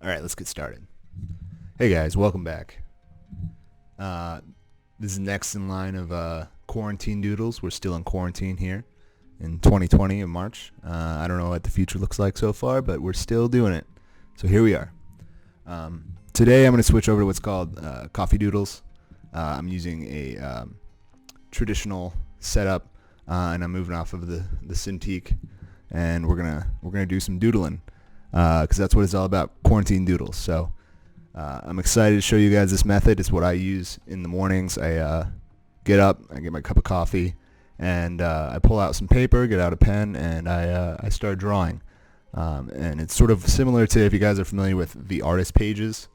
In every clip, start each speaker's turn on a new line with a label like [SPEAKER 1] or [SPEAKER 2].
[SPEAKER 1] All right, let's get started. Hey guys, welcome back. This is next in line of quarantine doodles. We're still in quarantine here in 2020 in March. I don't know what the future looks like so far, but we're still doing it. So here we are. Today I'm going to switch over to what's called Coffee Doodles. I'm using a traditional setup, and I'm moving off of the Cintiq, and we're gonna do some doodling. Because that's what it's all about, quarantine doodles. So I'm excited to show you guys this method. It's what I use in the mornings. I get up, I get my cup of coffee, and I pull out some paper, get out a pen, and I start drawing. And it's sort of similar to, if you guys are familiar with the artist pages,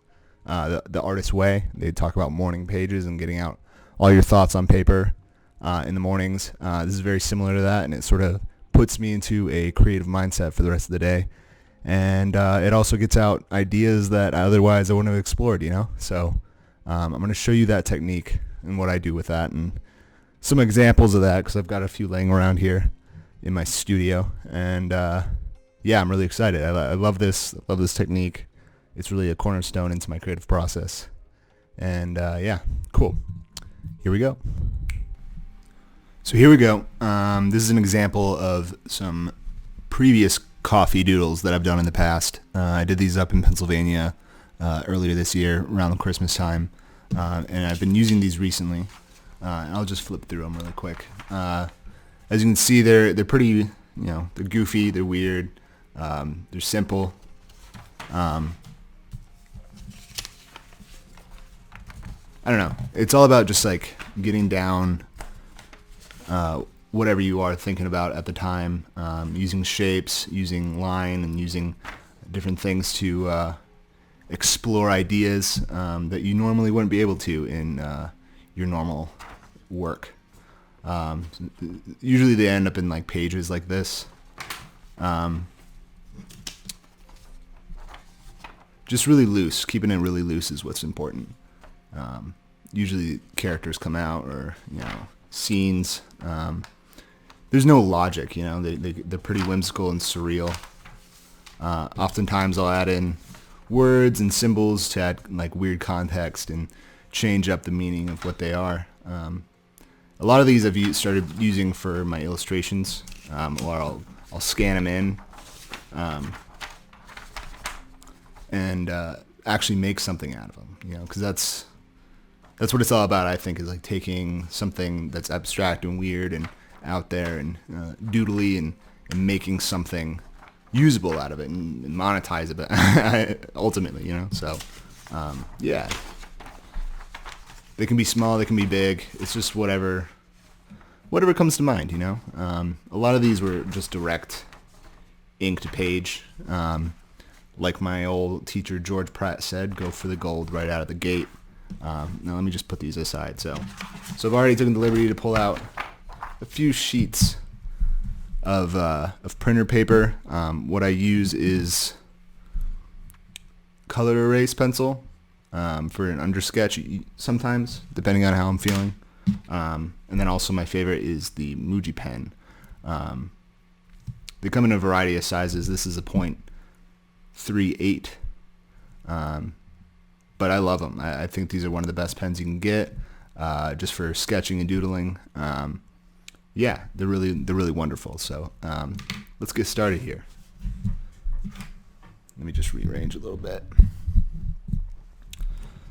[SPEAKER 1] the artist way. They talk about morning pages and getting out all your thoughts on paper in the mornings. This is very similar to that, and it sort of puts me into a creative mindset for the rest of the day. And it also gets out ideas that otherwise I wouldn't have explored, So I'm going to show you that technique and what I do with that and some examples of that, because I've got a few laying around here in my studio. And yeah, I'm really excited. I love this. I love this technique. It's really a cornerstone into my creative process. And yeah, cool. Here we go. So here we go. This is an example of some previous coffee doodles that I've done in the past. I did these up in Pennsylvania earlier this year around Christmas time, and I've been using these recently. And I'll just flip through them really quick. As you can see, they're pretty, they're goofy, they're weird, they're simple. I don't know. It's all about just like getting down whatever you are thinking about at the time, using shapes, using line, and using different things to explore ideas that you normally wouldn't be able to in your normal work. Usually they end up in like pages like this. Just really loose. Keeping it really loose is what's important. Usually characters come out, or scenes. There's no logic, they're pretty whimsical and surreal. Oftentimes I'll add in words and symbols to add like weird context and change up the meaning of what they are. A lot of these I've started using for my illustrations, or I'll scan them in and actually make something out of them, because that's what it's all about, I think, is like taking something that's abstract and weird and out there and doodly and making something usable out of it and monetize it ultimately, So, yeah. They can be small, they can be big. It's just whatever comes to mind, A lot of these were just direct ink to page. Like my old teacher, George Pratt, said, go for the gold right out of the gate. Now let me just put these aside. So I've already taken the liberty to pull out a few sheets of printer paper. What I use is color erase pencil for an undersketch sometimes, depending on how I'm feeling. And then also my favorite is the Muji pen. They come in a variety of sizes. This is a .38. But I love them. I think these are one of the best pens you can get, just for sketching and doodling. Yeah, they're really wonderful. So let's get started here. Let me just rearrange a little bit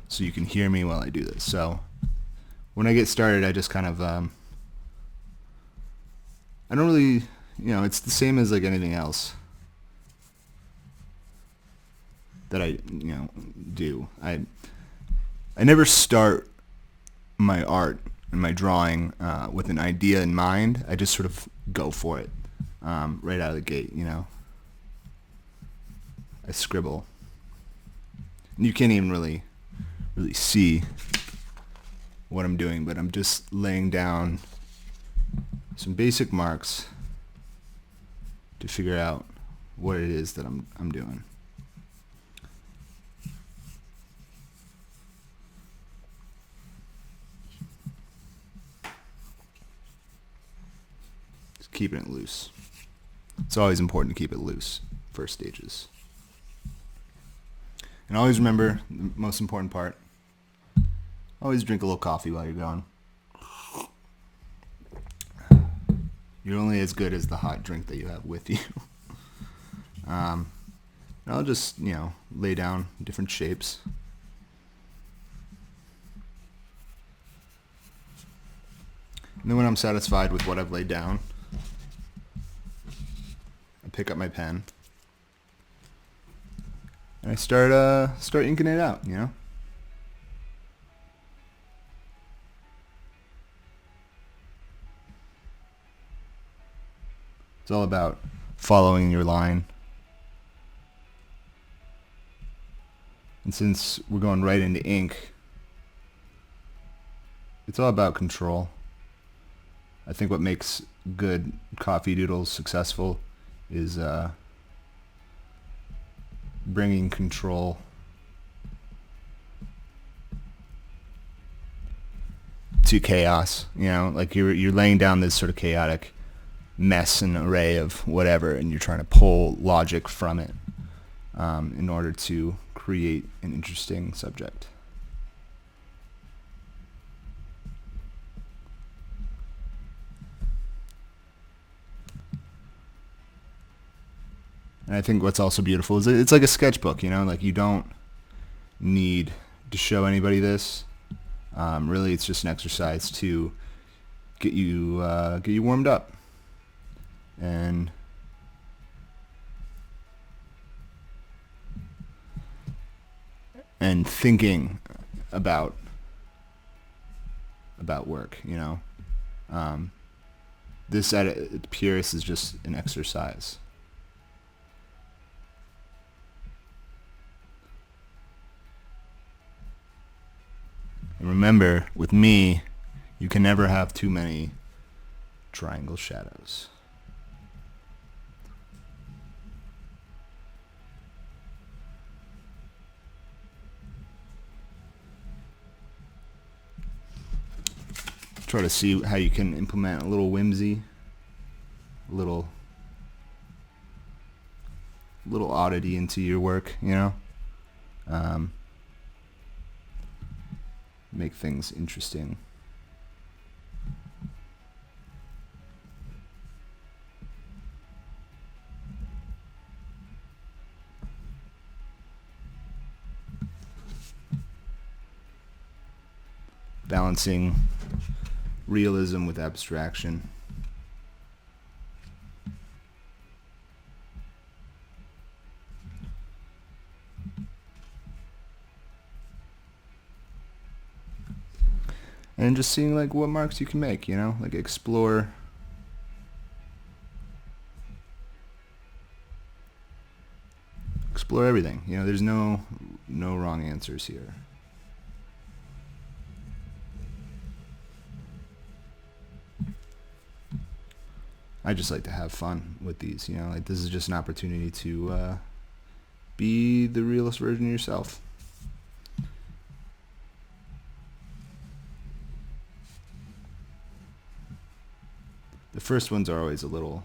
[SPEAKER 1] so you can hear me while I do this. So when I get started, I just kind of I don't really, it's the same as like anything else that I do. I never start my art and my drawing with an idea in mind. I just sort of go for it right out of the gate. I scribble, and you can't even really see what I'm doing, but I'm just laying down some basic marks to figure out what it is that I'm doing. Keeping it loose. It's always important to keep it loose first stages. And always remember the most important part. Always drink a little coffee while you're going. You're only as good as the hot drink that you have with you. And I'll just, lay down different shapes. And then when I'm satisfied with what I've laid down, I pick up my pen and I start inking it out, It's all about following your line. And since we're going right into ink, it's all about control. I think what makes good coffee doodles successful is bringing control to chaos. Like you're laying down this sort of chaotic mess and array of whatever, and you're trying to pull logic from it in order to create an interesting subject. And I think what's also beautiful is it's like a sketchbook, like you don't need to show anybody this. Really, it's just an exercise to get you warmed up and thinking about work. This at its purest is just an exercise. And remember, with me, you can never have too many triangle shadows. Try to see how you can implement a little whimsy, a little oddity into your work, make things interesting. Balancing realism with abstraction. And just seeing what marks you can make, explore everything. There's no wrong answers here. I just like to have fun with these, this is just an opportunity to be the realest version of yourself. The first ones are always a little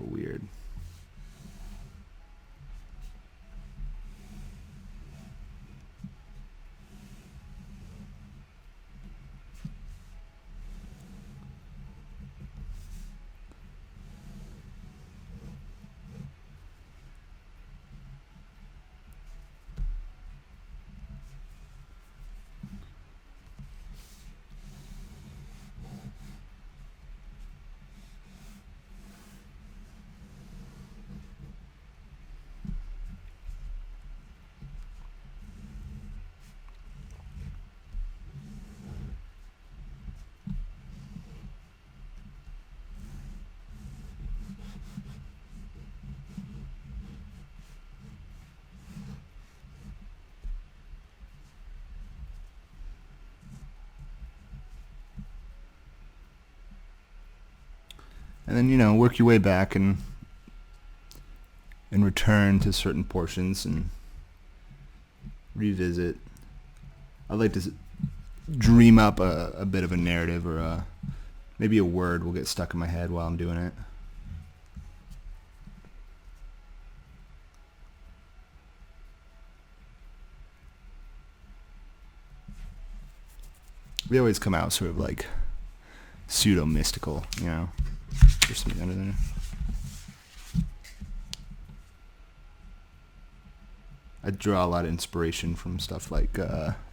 [SPEAKER 1] weird. And then, work your way back and return to certain portions and revisit. I'd like to dream up a bit of a narrative, or maybe a word will get stuck in my head while I'm doing it. we always come out sort of like pseudo-mystical, you know. There's something under there. I draw a lot of inspiration from stuff like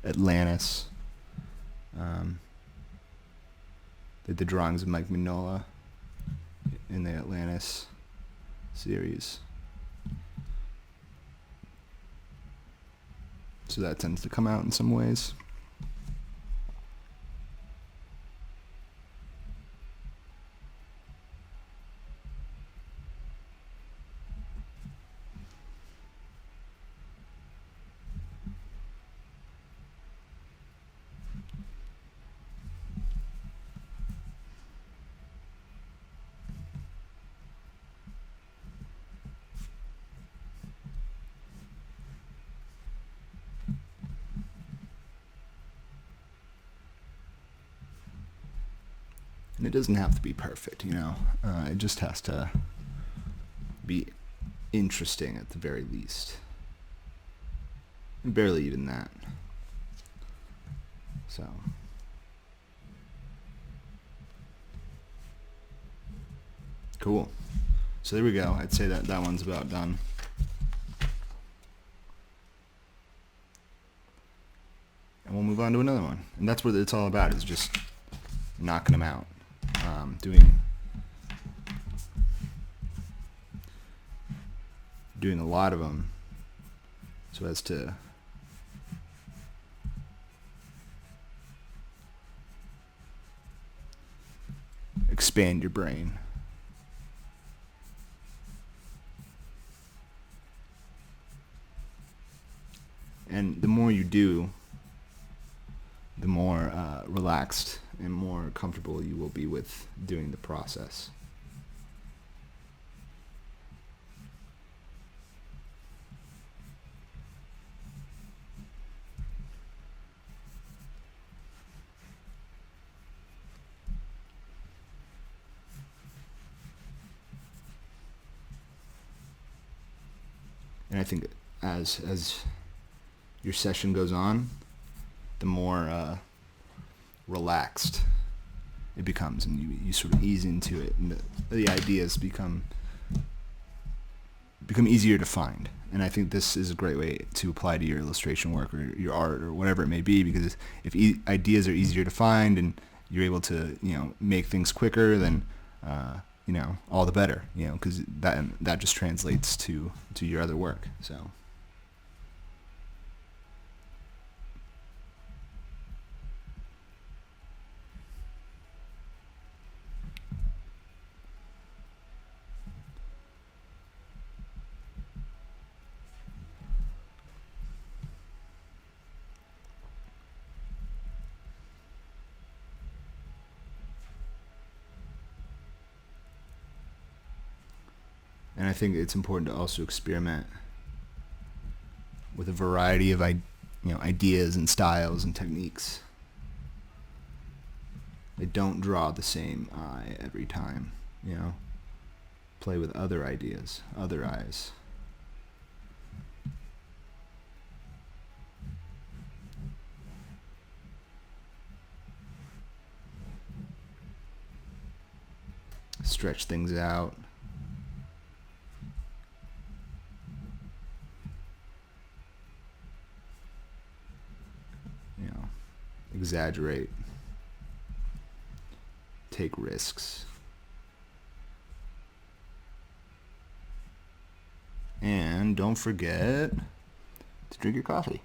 [SPEAKER 1] Atlantis. Did the drawings of Mike Mignola in the Atlantis series. So that tends to come out in some ways. And it doesn't have to be perfect, you know. It just has to be interesting at the very least. And barely even that. So. Cool. So there we go. I'd say that one's about done. And we'll move on to another one. And that's what it's all about, is just knocking them out. Doing a lot of them so as to expand your brain. And the more you do, the more relaxed and more comfortable you will be with doing the process. And I think as your session goes on, the more relaxed it becomes, and you sort of ease into it, and the ideas become easier to find. And I think this is a great way to apply to your illustration work or your art or whatever it may be, because if ideas are easier to find and you're able to, you know, make things quicker, then you know, all the better, you know, because that just translates to your other work. So. And I think it's important to also experiment with a variety of ideas and styles and techniques. They don't draw the same eye every time, you know. Play with other ideas, other eyes. Stretch things out. Exaggerate, take risks, and don't forget to drink your coffee.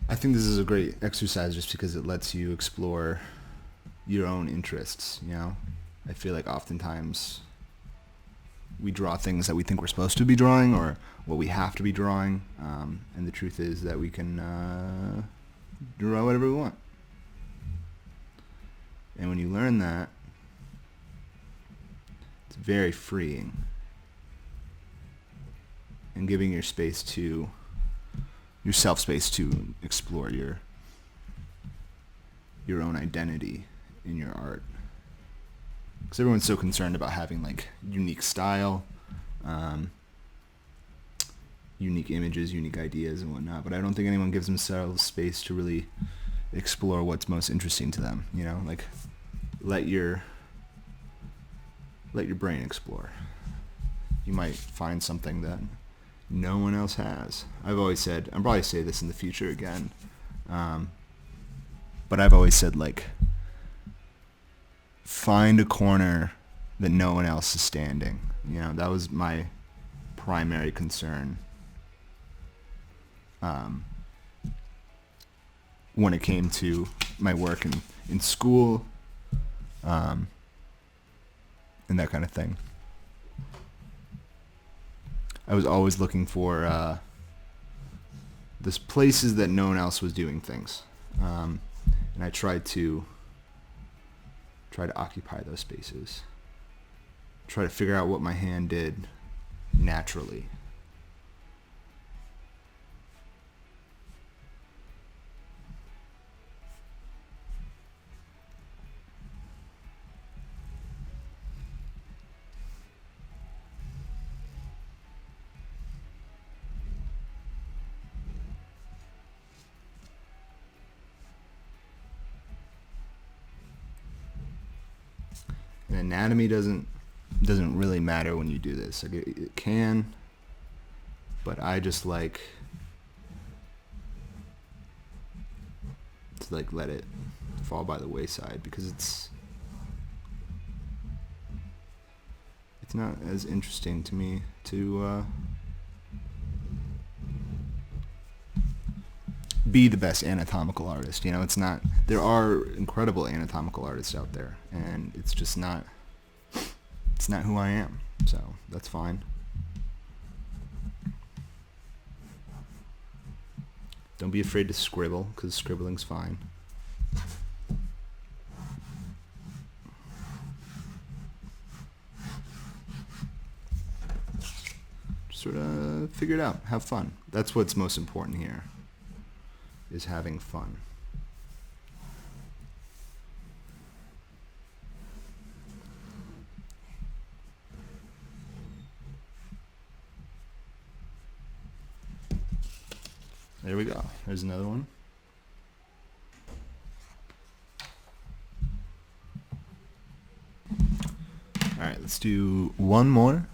[SPEAKER 1] I think this is a great exercise just because it lets you explore your own interests, you know? I feel like oftentimes we draw things that we think we're supposed to be drawing or what we have to be drawing, and the truth is that we can draw whatever we want. And when you learn that, it's very freeing and giving yourself space to explore your own identity in your art. Because everyone's so concerned about having like unique style, unique images, unique ideas and whatnot, but I don't think anyone gives themselves space to really explore what's most interesting to them, you know, like let your brain explore. You might find something that no one else has. I've always said, I'll probably say this in the future again, but I've always said, like, find a corner that no one else is standing. You know, that was my primary concern when it came to my work in school, and that kind of thing. I was always looking for these places that no one else was doing things, and I tried to occupy those spaces. Try to figure out what my hand did naturally. And anatomy doesn't really matter when you do this. Like it can, but I just like to like let it fall by the wayside because it's not as interesting to me to be the best anatomical artist. You know, it's not. There are incredible anatomical artists out there, and it's just not. It's not who I am, so that's fine. Don't be afraid to scribble, because scribbling's fine. Just sort of figure it out. Have fun. That's what's most important here, is having fun. There we go. There's another one. All right, let's do one more,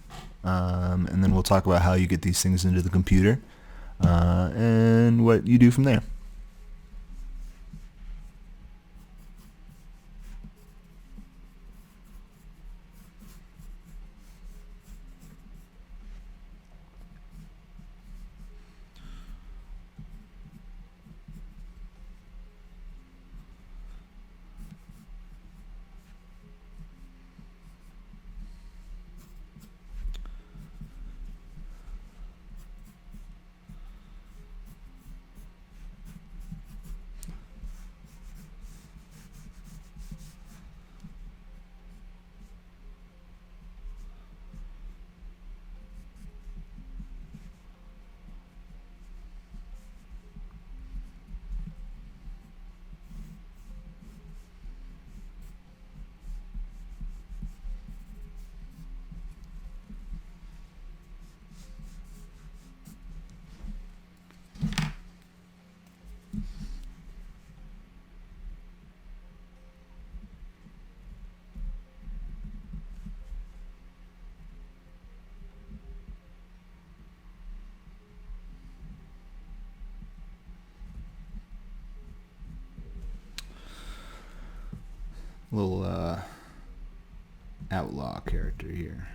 [SPEAKER 1] and then we'll talk about how you get these things into the computer, and what you do from there. Little outlaw character here.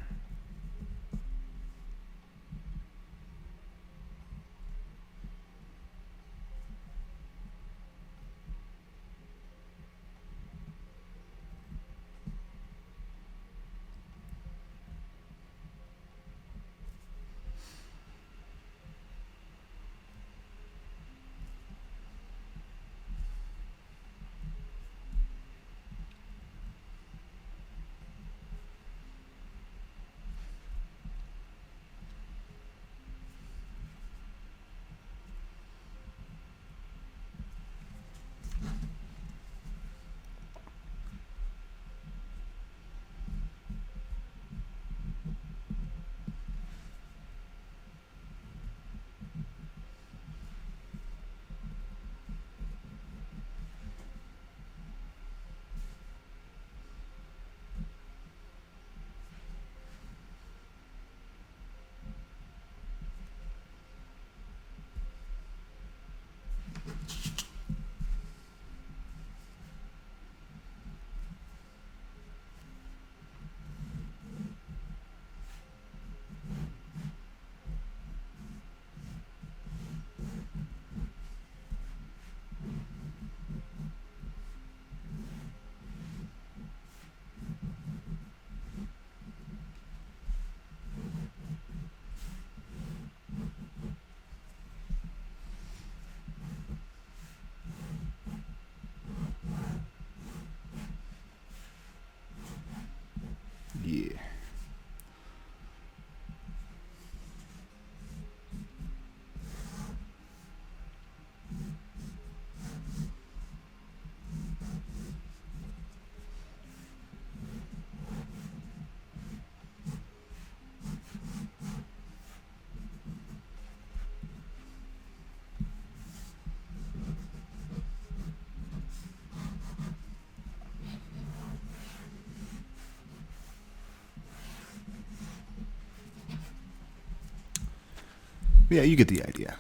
[SPEAKER 1] Yeah, you get the idea.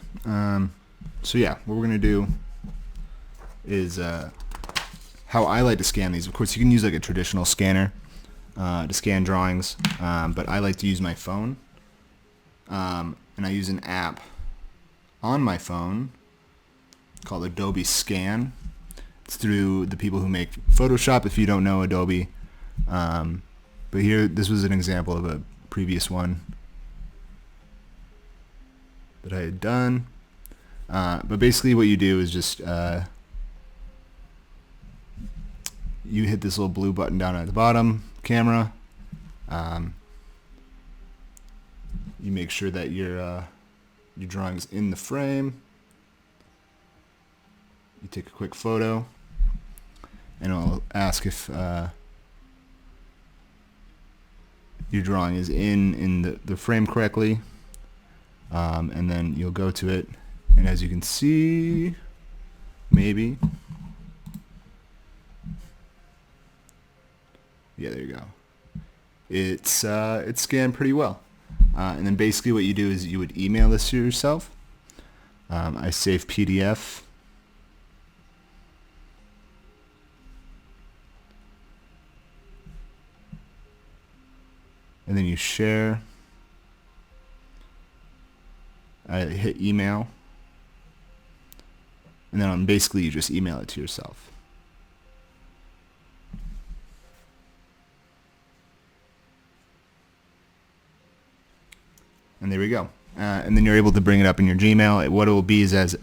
[SPEAKER 1] So yeah, what we're gonna do is how I like to scan these. Of course, you can use like a traditional scanner to scan drawings, but I like to use my phone, and I use an app on my phone called Adobe Scan. It's through the people who make Photoshop. If you don't know Adobe, but here, this was an example of a previous one that I had done. But basically what you do is just you hit this little blue button down at the bottom, camera. You make sure that your drawing is in the frame. You take a quick photo, and it'll ask if your drawing is in the frame correctly. And then you'll go to it, and as you can see, maybe, yeah, there you go. It's scanned pretty well. And then basically what you do is you would email this to yourself. I save PDF. And then you share. I hit email, and then basically you just email it to yourself. And there we go. And then you're able to bring it up in your Gmail. What it will be is as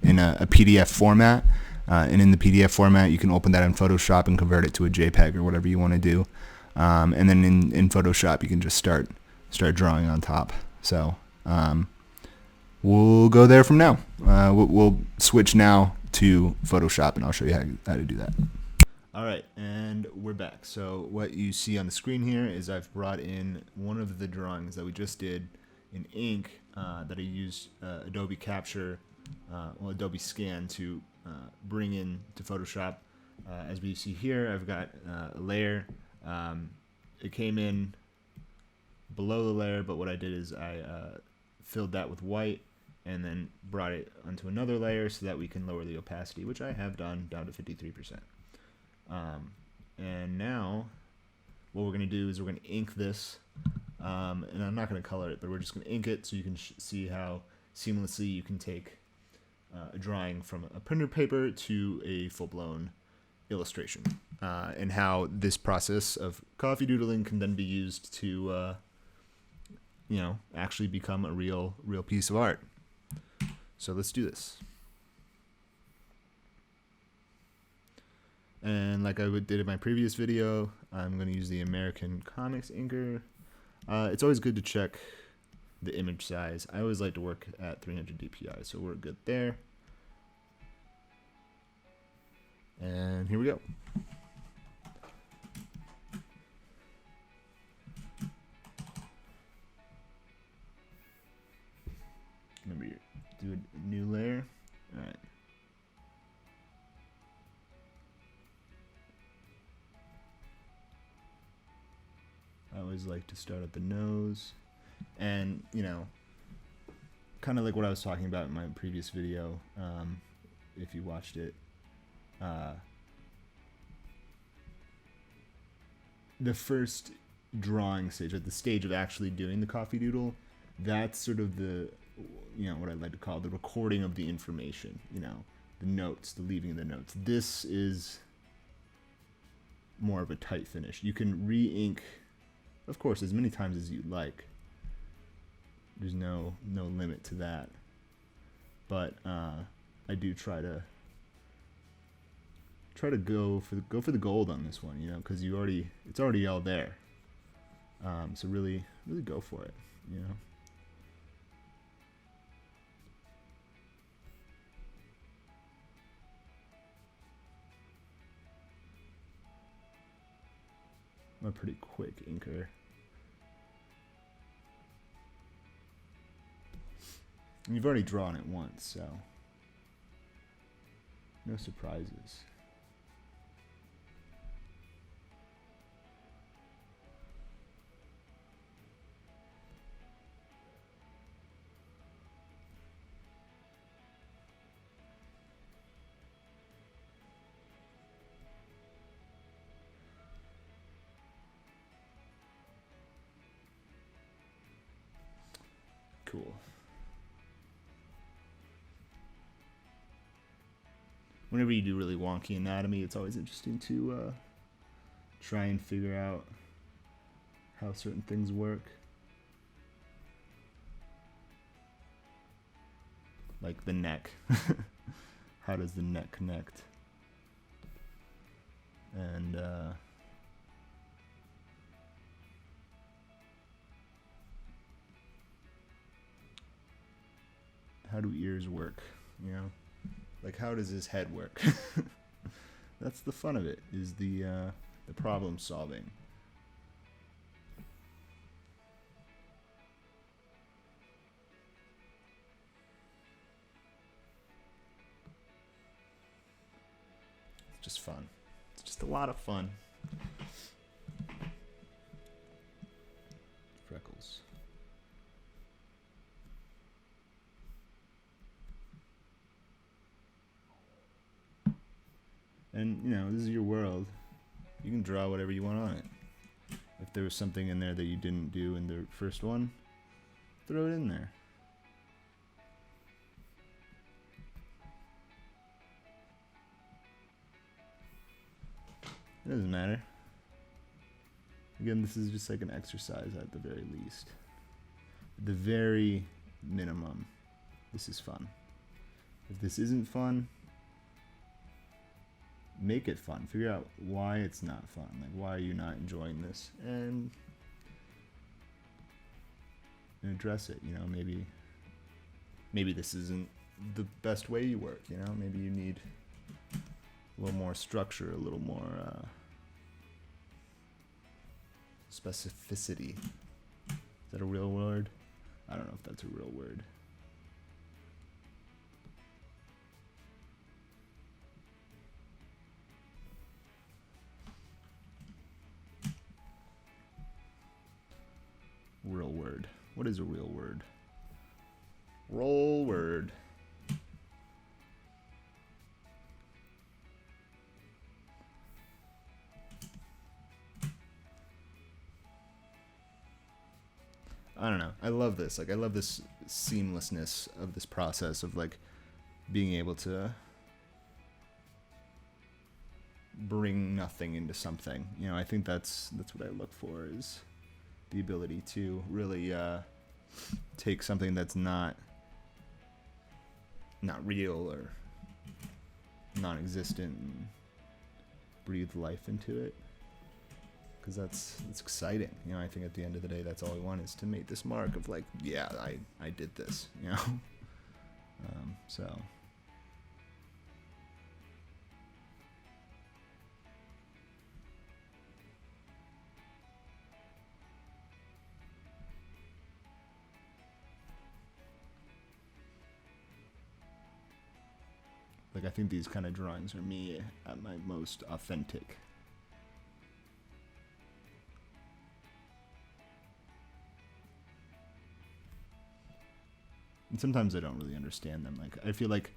[SPEAKER 1] in a PDF format, and in the PDF format you can open that in Photoshop and convert it to a JPEG or whatever you want to do. And then in Photoshop you can just start drawing on top. So we'll go there from now. We'll switch now to Photoshop, and I'll show you how to do that. All right, and we're back. So what you see on the screen here is I've brought in one of the drawings that we just did in ink that I used Adobe Capture, Adobe Scan to bring in to Photoshop. As we see here, I've got a layer. It came in below the layer, but what I did is I filled that with white and then brought it onto another layer so that we can lower the opacity, which I have done down to 53%. And now what we're going to do is we're going to ink this, and I'm not going to color it, but we're just going to ink it so you can see how seamlessly you can take a drawing from a printer paper to a full-blown illustration, and how this process of coffee doodling can then be used to actually become a real piece of art. So let's do this. And like I did in my previous video, I'm going to use the American Comics inker. It's always good to check the image size. I always like to work at 300 dpi, so we're good there. And here we go. Remember, do a new layer. All right. I always like to start at the nose, and kind of like what I was talking about in my previous video, if you watched it. The first drawing stage, at the stage of actually doing the coffee doodle, that's sort of the, what I'd like to call the recording of the information, the notes, the leaving of the notes. This is more of a tight finish. You can re-ink, of course, as many times as you'd like. There's no limit to that. But I do try to go for the gold on this one, because it's already all there. So really go for it, I'm a pretty quick inker. And you've already drawn it once, so no surprises. cool. Whenever you do really wonky anatomy, it's always interesting to try and figure out how certain things work. Like the neck. How does the neck connect? And how do ears work, you know? Like, how does his head work? That's the fun of it, is the problem solving. It's just fun. It's just a lot of fun. Freckles. And, you know, this is your world. You can draw whatever you want on it. If there was something in there that you didn't do in the first one, throw it in there. It doesn't matter. Again, this is just like an exercise at the very least. At the very minimum, this is fun. If this isn't fun, make it fun. Figure out why it's not fun. Like, why are you not enjoying this? And address it. You know, maybe this isn't the best way you work. You know, maybe you need a little more structure, a little more specificity. Is that a real word? I don't know if that's a real word. Real word. What is a real word? Roll word. I don't know. I love this. Like, I love this seamlessness of this process of, like, being able to bring nothing into something. You know, I think that's what I look for, is the ability to really take something that's not real or non-existent and breathe life into it. Because that's exciting. You know, I think at the end of the day, that's all we want, is to make this mark of, like, yeah, I did this, you know? So. Like, I think these kind of drawings are me at my most authentic. And sometimes I don't really understand them. Like, I feel like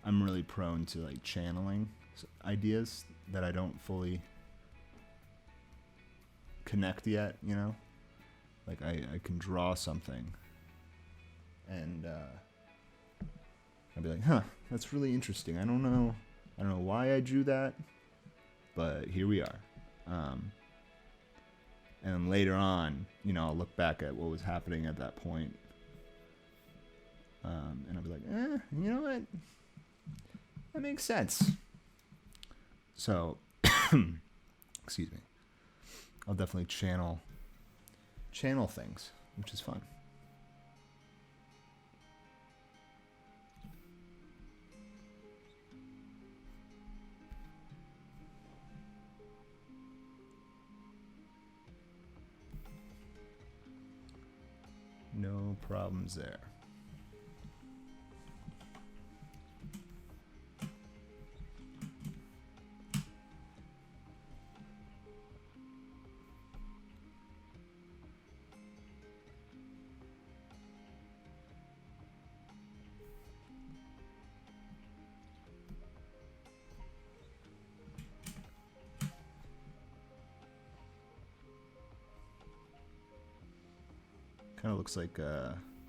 [SPEAKER 1] I'm really prone to, like, channeling ideas that I don't fully connect yet, you know? Like, I can draw something and I'd be like, huh, that's really interesting. I don't know why I drew that, but here we are. And later on, you know, I'll look back at what was happening at that point. And I'll be like, you know what? That makes sense. So, excuse me. I'll definitely channel things, which is fun. No problems there. Kind of looks like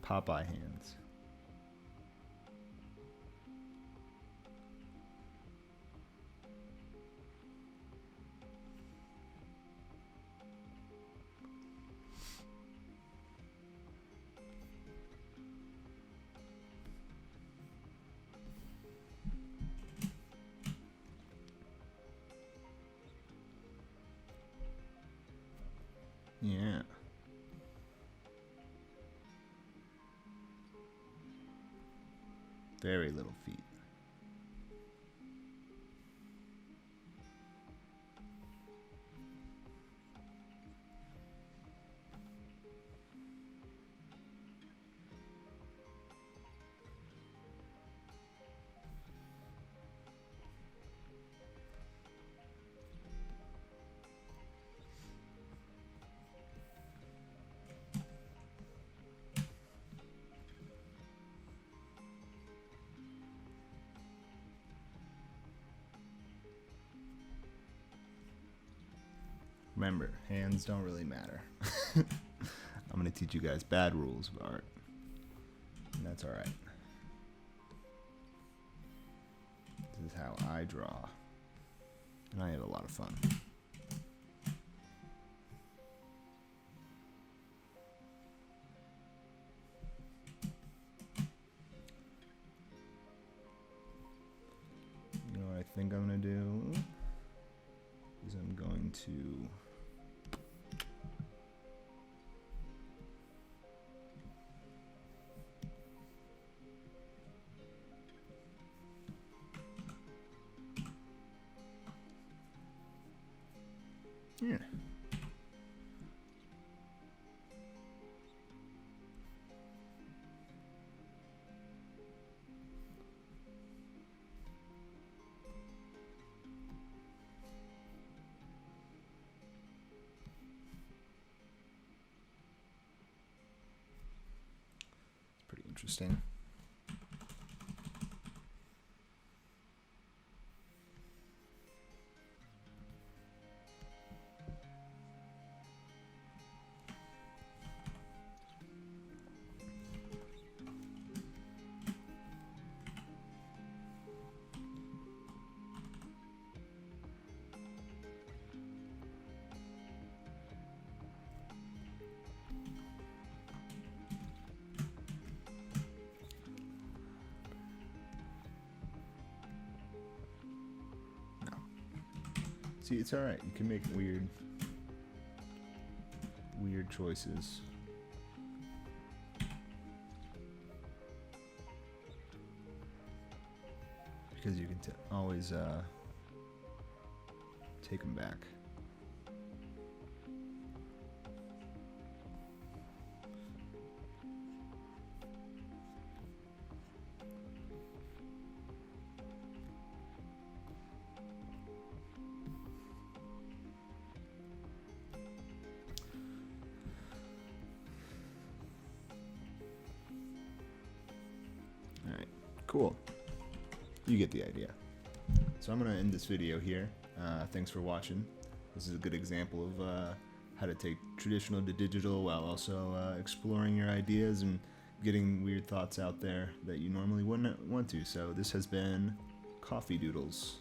[SPEAKER 1] Popeye hands. Yeah. Very little feet. Remember, hands don't really matter. I'm going to teach you guys bad rules of art. And that's alright. This is how I draw. And I have a lot of fun. You know what I think I'm going to do? Is I'm going to yeah. Pretty interesting. See, it's alright. You can make weird choices. Because you can always take them back. Alright, cool. You get the idea. So I'm going to end this video here. Thanks for watching. This is a good example of how to take traditional to digital while also exploring your ideas and getting weird thoughts out there that you normally wouldn't want to. So this has been Coffee Doodles.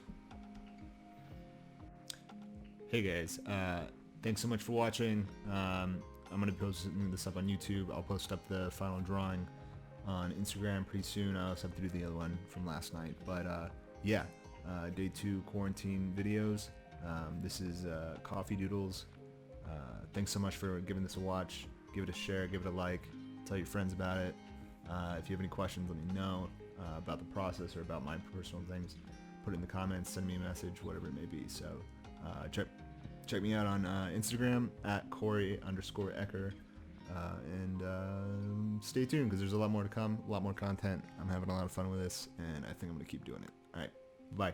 [SPEAKER 1] Hey guys, thanks so much for watching. I'm going to post this up on YouTube. I'll post up the final drawing on Instagram pretty soon. I also have to do the other one from last night. But yeah, day 2 quarantine videos. This is Coffee Doodles. Thanks so much for giving this a watch. Give it a share, give it a like, tell your friends about it. If you have any questions, let me know about the process or about my personal things. Put it in the comments, send me a message, whatever it may be. So check me out on Instagram at Corey_Ecker. And stay tuned because there's a lot more to come, a lot more content. I'm having a lot of fun with this, and I think I'm going to keep doing it. Alright, bye.